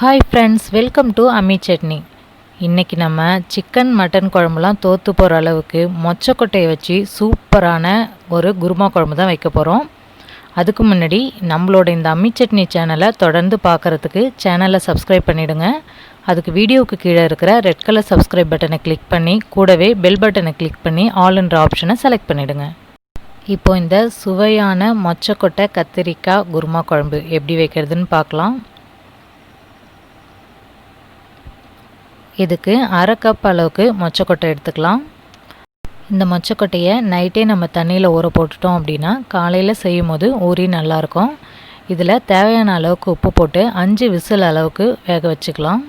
Hi friends, welcome to அம்மி சட்னி. இன்றைக்கி நம்ம சிக்கன் மட்டன் குழம்புலாம் தோற்று போகிற அளவுக்கு மொச்சக்கொட்டையை வச்சு சூப்பரான ஒரு குருமா குழம்பு தான் வைக்க போகிறோம். அதுக்கு முன்னாடி நம்மளோட இந்த அம்மி சட்னி சேனலை தொடர்ந்து பார்க்குறதுக்கு சேனலை சப்ஸ்கிரைப் பண்ணிவிடுங்க. அதுக்கு வீடியோவுக்கு கீழே இருக்கிற ரெட் கலர் சப்ஸ்கிரைப் பட்டனை கிளிக் பண்ணி கூடவே பெல் பட்டனை கிளிக் பண்ணி ஆல்ன்ற ஆப்ஷனை செலக்ட் பண்ணிவிடுங்க. இப்போது இந்த சுவையான மொச்சக்கொட்டை கத்திரிக்காய் குருமா குழம்பு எப்படி வைக்கிறதுன்னு பார்க்கலாம். இதுக்கு அரை கப் அளவுக்கு மொச்சக்கொட்டை எடுத்துக்கலாம். இந்த மொச்சக்கொட்டையை நைட்டே நம்ம தண்ணியில் ஊற போட்டுட்டோம் அப்படின்னா காலையில் செய்யும் போது ஊறி நல்லாயிருக்கும். இதில் தேவையான அளவுக்கு உப்பு போட்டு 5 விசில் அளவுக்கு வேக வச்சுக்கலாம்.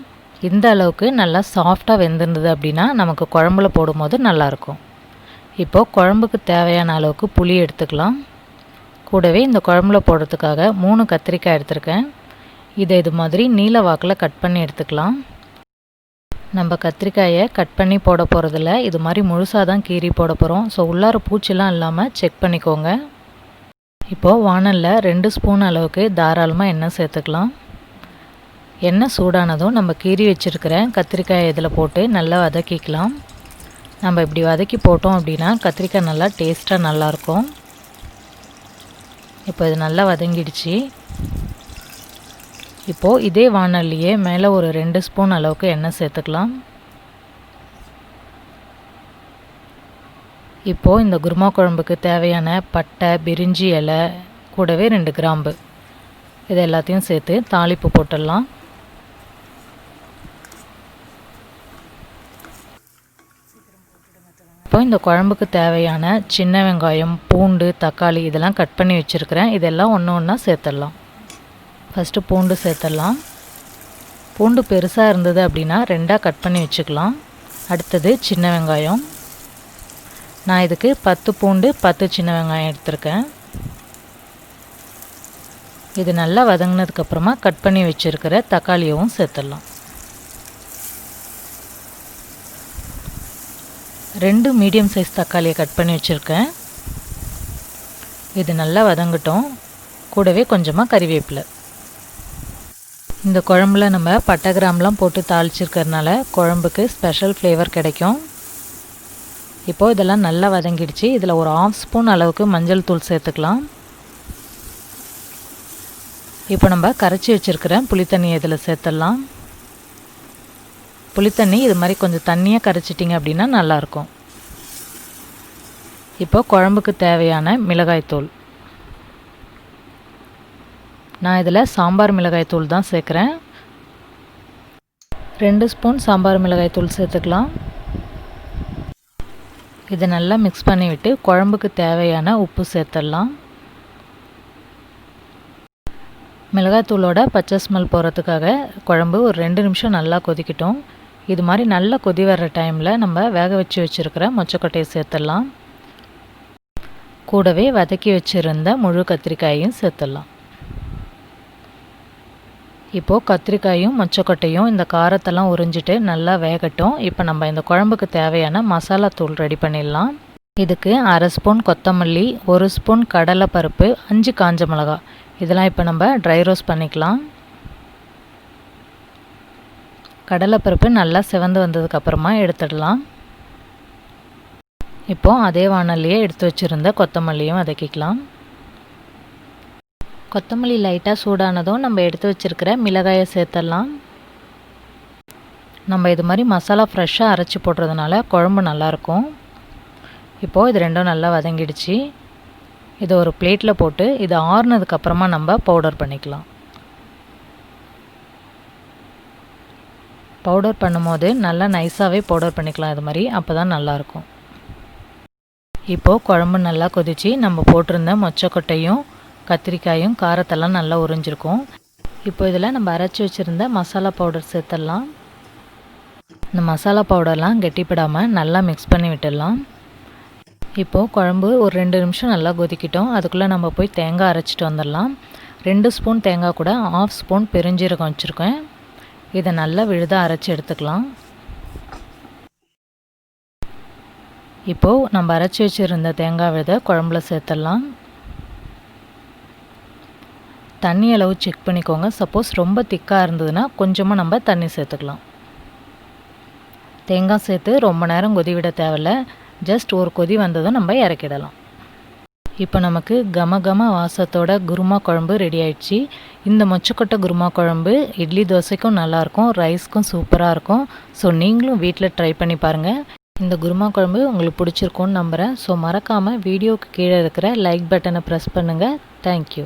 இந்த அளவுக்கு நல்லா சாஃப்டாக வெந்திருந்தது அப்படின்னா நமக்கு குழம்புல போடும்போது நல்லாயிருக்கும். இப்போது குழம்புக்கு தேவையான அளவுக்கு புளி எடுத்துக்கலாம். கூடவே இந்த குழம்புல போடுறதுக்காக 3 கத்திரிக்காய் எடுத்திருக்கேன். இது மாதிரி நீல வாக்கில் கட் பண்ணி எடுத்துக்கலாம். நம்ம கத்திரிக்காயை கட் பண்ணி போட போகிறதில்ல, இது மாதிரி முழுசாக தான் கீறி போட போகிறோம். ஸோ உள்ளார பூச்சிலாம் இல்லாமல் செக் பண்ணிக்கோங்க. இப்போது வானலில் 2 ஸ்பூன் அளவுக்கு தாராளமாக எண்ணெய் சேர்த்துக்கலாம். எண்ணெய் சூடானதும் நம்ம கீறி வச்சுருக்கிற கத்திரிக்காயை இதில் போட்டு நல்லா வதக்கிக்கலாம். நம்ம இப்படி வதக்கி போட்டோம் அப்படின்னா கத்திரிக்காய் நல்லா டேஸ்ட்டாக நல்லாயிருக்கும். இப்போ இது நல்லா வதங்கிடுச்சு. இப்போது இதே வானல்லையே மேலே ஒரு 2 ஸ்பூன் அளவுக்கு எண்ணெய் சேர்த்துக்கலாம். இப்போது இந்த குருமா குழம்புக்கு தேவையான பட்டை, பிரிஞ்சி இலை, கூடவே 2 கிராம்பு இது எல்லாத்தையும் சேர்த்து தாளிப்பு போட்டுடலாம். இப்போ இந்த குழம்புக்கு தேவையான சின்ன வெங்காயம், பூண்டு, தக்காளி இதெல்லாம் கட் பண்ணி வச்சுருக்கிறேன். இதெல்லாம் ஒன்று ஒன்றா சேர்த்துடலாம். ஃபஸ்ட்டு பூண்டு சேர்த்துடலாம். பூண்டு பெருசாக இருந்தது அப்படின்னா 2ஆக கட் பண்ணி வச்சுக்கலாம். அடுத்தது சின்ன வெங்காயம். நான் இதுக்கு 10 பூண்டு 10 சின்ன வெங்காயம் எடுத்திருக்கேன். இது நல்லா வதங்கினதுக்கப்புறமா கட் பண்ணி வச்சுருக்கிற தக்காளியவும் சேர்த்துடலாம். 2 மீடியம் சைஸ் தக்காளியை கட் பண்ணி வச்சுருக்கேன். இது நல்லா வதங்கட்டும். கூடவே கொஞ்சமாக கறிவேப்பிலை. இந்த குழம்புல நம்ம பட்டை கிராம்லாம் போட்டு தாளிச்சிருக்கிறதுனால குழம்புக்கு ஸ்பெஷல் ஃப்ளேவர் கிடைக்கும். இப்போது இதெல்லாம் நல்லா வதங்கிடுச்சு. இதில் ஒரு 1/2 ஸ்பூன் அளவுக்கு மஞ்சள் தூள் சேர்த்துக்கலாம். இப்போ நம்ம கரைச்சி வச்சுருக்கிற புளித்தண்ணியை இதில் சேர்த்துடலாம். புளித்தண்ணி இது மாதிரி கொஞ்சம் தண்ணியாக கரைச்சிட்டிங்க அப்படின்னா நல்லாயிருக்கும். இப்போ குழம்புக்கு தேவையான மிளகாய்த்தூள். நான் இதில் சாம்பார் மிளகாய் தூள் தான் சேர்க்குறேன். 2 ஸ்பூன் சாம்பார் மிளகாய் தூள் சேர்த்துக்கலாம். இதை நல்லா மிக்ஸ் பண்ணிவிட்டு குழம்புக்கு தேவையான உப்பு சேர்த்துடலாம். மிளகாய்த்தூளோட பச்சை ஸ்மெல் போகிறதுக்காக குழம்பு ஒரு 2 நிமிஷம் நல்லா கொதிக்கட்டும். இது மாதிரி நல்லா கொதி வர்ற டைமில் நம்ம வேக வச்சு வச்சுருக்கிற மொச்சக்கொட்டையை சேர்த்துடலாம். கூடவே வதக்கி வச்சுருந்த முழு கத்திரிக்காயையும் சேர்த்துடலாம். இப்போது கத்திரிக்காயும் மொச்சக்கொட்டையும் இந்த காரத்தெல்லாம் உறிஞ்சிட்டு நல்லா வேகட்டும். இப்போ நம்ம இந்த குழம்புக்கு தேவையான மசாலா தூள் ரெடி பண்ணிடலாம். இதுக்கு 1/2 ஸ்பூன் கொத்தமல்லி, 1 ஸ்பூன் கடலைப்பருப்பு, 5 காஞ்ச மிளகா இதெல்லாம் இப்போ நம்ம ட்ரை ரோஸ்ட் பண்ணிக்கலாம். கடலைப்பருப்பு நல்லா செவந்து வந்ததுக்கப்புறமா எடுத்துடலாம். இப்போது அதே வானல்லையே எடுத்து வச்சுருந்த கொத்தமல்லியும் வதக்கிக்கலாம். கொத்தமல்லி லைட்டாக சூடானதும் நம்ம எடுத்து வச்சுருக்கிற மிளகாயை சேர்த்துடலாம். நம்ம இது மாதிரி மசாலா ஃப்ரெஷ்ஷாக அரைச்சி போடுறதுனால குழம்பு நல்லாயிருக்கும். இப்போது இது ரெண்டும் நல்லா வதங்கிடுச்சு. இதை ஒரு பிளேட்டில் போட்டு இது ஆறுனதுக்கப்புறமா நம்ம பவுடர் பண்ணிக்கலாம். பவுடர் பண்ணும்போது நல்லா நைஸாகவே பவுடர் பண்ணிக்கலாம். இது மாதிரி அப்போ தான் நல்லாயிருக்கும். இப்போது குழம்பு நல்லா கொதித்து நம்ம போட்டிருந்த மொச்சக்கொட்டையும் கத்திரிக்காயும் காரத்தெல்லாம் நல்லா உறிஞ்சிருக்கும். இப்போ இதில் நம்ம அரைச்சி வச்சுருந்த மசாலா பவுடர் சேர்த்துடலாம். இந்த மசாலா பவுடர்லாம் கெட்டிப்படாமல் நல்லா மிக்ஸ் பண்ணி விட்டுடலாம். இப்போது குழம்பு ஒரு 2 நிமிஷம் நல்லா கொதிக்கிட்டோம். அதுக்குள்ளே நம்ம போய் தேங்காய் அரைச்சிட்டு வந்துடலாம். 2 ஸ்பூன் தேங்காய் கூட 1/2 ஸ்பூன் பெருஞ்சீரகம் வச்சுருக்கேன். இதை நல்லா விழுதாக அரைச்சி எடுத்துக்கலாம். இப்போது நம்ம அரைச்சி வச்சுருந்த தேங்காய் விதை குழம்புல சேர்த்துடலாம். தண்ணி அளவு செக் பண்ணிக்கோங்க. சப்போஸ் ரொம்ப திக்காக இருந்ததுன்னா கொஞ்சமாக நம்ம தண்ணி சேர்த்துக்கலாம். தேங்காய் சேர்த்து ரொம்ப நேரம் கொதி விட தேவையில்ல. ஜஸ்ட் ஒரு கொதி வந்ததும் நம்ம இறக்கிடலாம். இப்போ நமக்கு கம வாசத்தோட குருமா குழம்பு ரெடி ஆயிடுச்சு. இந்த மொச்சக்கொட்டை குருமா குழம்பு இட்லி தோசைக்கும் நல்லாயிருக்கும், ரைஸ்க்கும் சூப்பராக இருக்கும். ஸோ நீங்களும் வீட்டில் ட்ரை பண்ணி பாருங்கள். இந்த குருமா குழம்பு உங்களுக்கு பிடிச்சிருக்கும்னு நம்புகிறேன். ஸோ மறக்காமல் வீடியோவுக்கு கீழே இருக்கிற லைக் பட்டனை ப்ரெஸ் பண்ணுங்கள். தேங்க்யூ.